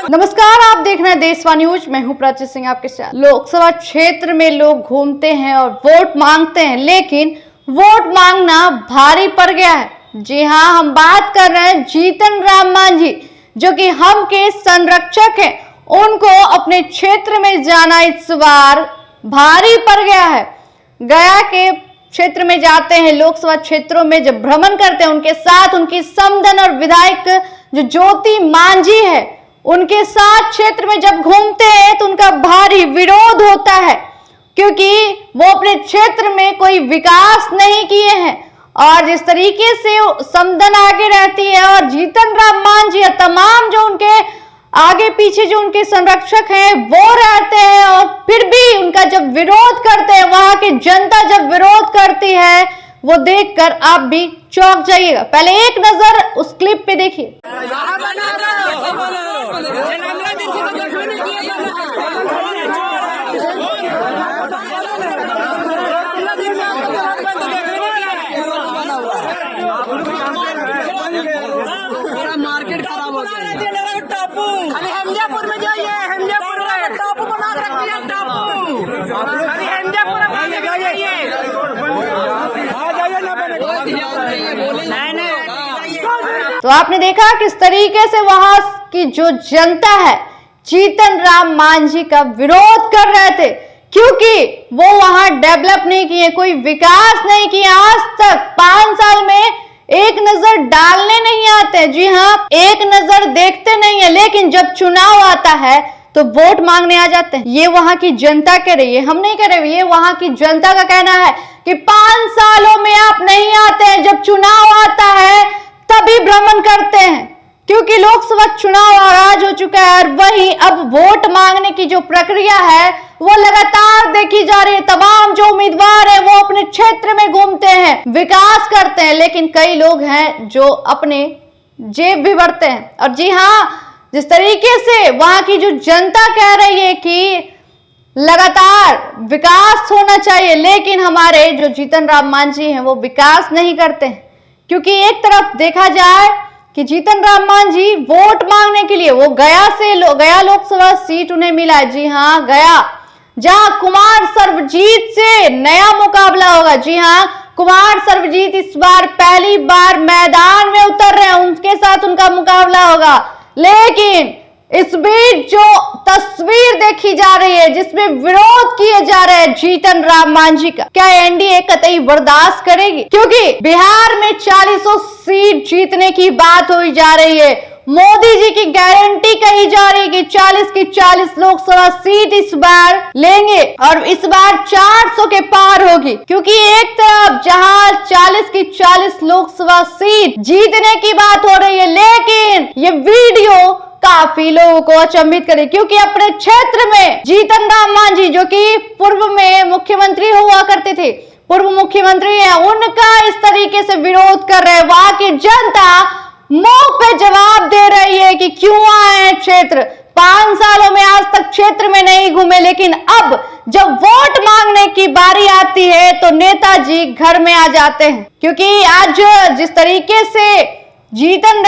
नमस्कार, आप देख रहे हैं देशवा न्यूज। मैं हूं प्राची सिंह आपके साथ। लोकसभा क्षेत्र में लोग घूमते हैं और वोट मांगते हैं, लेकिन वोट मांगना भारी पड़ गया है। जी हां, हम बात कर रहे हैं जीतन राम मांझी, जो कि हम के संरक्षक हैं। उनको अपने क्षेत्र में जाना इस बार भारी पड़ गया है। गया के क्षेत्र में जाते हैं, लोकसभा क्षेत्रों में जब भ्रमण करते हैं, उनके साथ उनकी समधन और विधायक जो ज्योति मांझी है, उनके साथ क्षेत्र में जब घूमते हैं तो उनका भारी विरोध होता है, क्योंकि वो अपने क्षेत्र में कोई विकास नहीं किए हैं। और जिस तरीके से समधन आगे रहती है और जीतन राम मांझी और तमाम जो उनके आगे पीछे जो उनके संरक्षक हैं वो रहते हैं, और फिर भी उनका जब विरोध करते हैं, वहां की जनता जब विरोध करती है, वो देखकर आप भी चौंक जाइएगा। पहले एक नजर उस क्लिप पे देखिए। मार्केट खराब हो गया। टापू खाली हमजापुर में जाइए, हमजापुर में टापू बना के रख दिया। टापू खाली हमजापुर में जाइए। तो आपने देखा किस तरीके से वहां की जो जनता है जीतन राम मांझी का विरोध कर रहे थे, क्योंकि वो वहां डेवलप नहीं किए, कोई विकास नहीं किया। आज तक 5 साल में एक नजर डालने नहीं आते। जी हाँ, एक नजर देखते नहीं है, लेकिन जब चुनाव आता है तो वोट मांगने आ जाते हैं। ये वहां की जनता कह रही है, हम नहीं कह रहे। ये वहां की जनता का कहना है कि 5 सालों में आप नहीं आते हैं, जब चुनाव आता है तभी भ्रमण करते हैं, क्योंकि लोकसभा चुनाव आगाज हो चुका है। और वहीं अब वोट मांगने की जो प्रक्रिया है वो लगातार देखी जा रही है। तमाम जो उम्मीदवार है वो अपने क्षेत्र में घूमते हैं, विकास करते हैं, लेकिन कई लोग हैं जो अपने जेब भी भरते हैं। और जी हाँ, जिस तरीके से वहां की जो जनता कह रही है कि लगातार विकास होना चाहिए, लेकिन हमारे जो जीतन राम मांझी हैं वो विकास नहीं करते हैं। क्योंकि एक तरफ देखा जाए कि जीतन राम मांझी वोट मांगने के लिए वो गया लोकसभा सीट उन्हें मिला। जी हाँ, गया, जहां कुमार सर्वजीत से नया मुकाबला होगा। जी हाँ, कुमार सर्वजीत इस बार पहली बार मैदान में उतर रहे हैं, उनके साथ उनका मुकाबला होगा। लेकिन इस बीच जो तस्वीर देखी जा रही है जिसमें विरोध किए जा रहे हैं जीतन राम मांझी का, क्या एनडीए कतई बर्दाश्त करेगी? क्योंकि बिहार में 40 सीट जीतने की बात हुई जा रही है। मोदी जी की गारंटी कही जा रही है कि 40 की 40 लोकसभा सीट इस बार लेंगे, और इस बार 400 के पार होगी। क्योंकि एक तरफ जहां 40 की 40 लोकसभा सीट जीतने की बात हो रही है, लेकिन ये वीडियो काफी लोगों को अचंभित करे, क्योंकि अपने क्षेत्र में जीतन राम मांझी, जो कि पूर्व में मुख्यमंत्री हुआ करते थे, पूर्व मुख्यमंत्री है, उनका इस तरीके से विरोध कर रहे हैं। वहां की जनता मुंह पे जवाब दे रही है कि क्यों आए हैं क्षेत्र, 5 सालों में आज तक क्षेत्र में नहीं घूमे, लेकिन अब जब वोट मांगने की बारी आती है तो नेताजी घर में आ जाते हैं। क्योंकि आज जिस तरीके से जीतन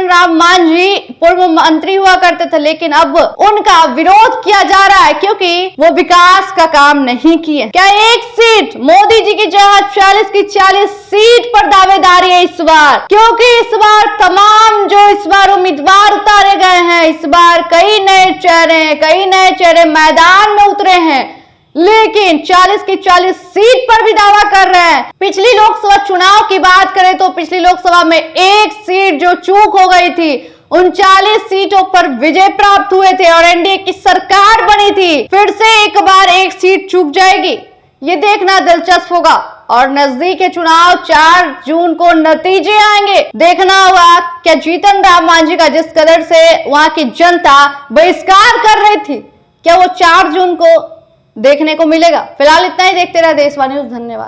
राम मांझी पूर्व मंत्री हुआ करते थे, लेकिन अब उनका विरोध किया जा रहा है क्योंकि वो विकास का काम नहीं किए। क्या एक सीट मोदी जी की जहां 40 की 40 सीट पर दावेदारी है इस बार, क्योंकि इस बार तमाम जो इस बार उम्मीदवार उतारे गए हैं, इस बार कई नए चेहरे मैदान में उतरे हैं, लेकिन 40 की 40 सीट पर भी दावा कर रहे हैं। पिछली लोकसभा चुनाव की बात करें तो पिछली लोकसभा में एक सीट जो चूक हो गई थी, 39 सीटों पर विजय प्राप्त हुए थे और एनडीए की सरकार बनी थी। फिर से एक बार एक सीट चूक जाएगी, ये देखना दिलचस्प होगा। और नजदीक है चुनाव, 4 जून को नतीजे आएंगे। देखना होगा क्या जीतन राम मांझी का जिस कदर से वहां की जनता बहिष्कार कर रही थी, क्या वो 4 जून को देखने को मिलेगा। फिलहाल इतना ही, देखते रहे देशवा न्यूज। धन्यवाद।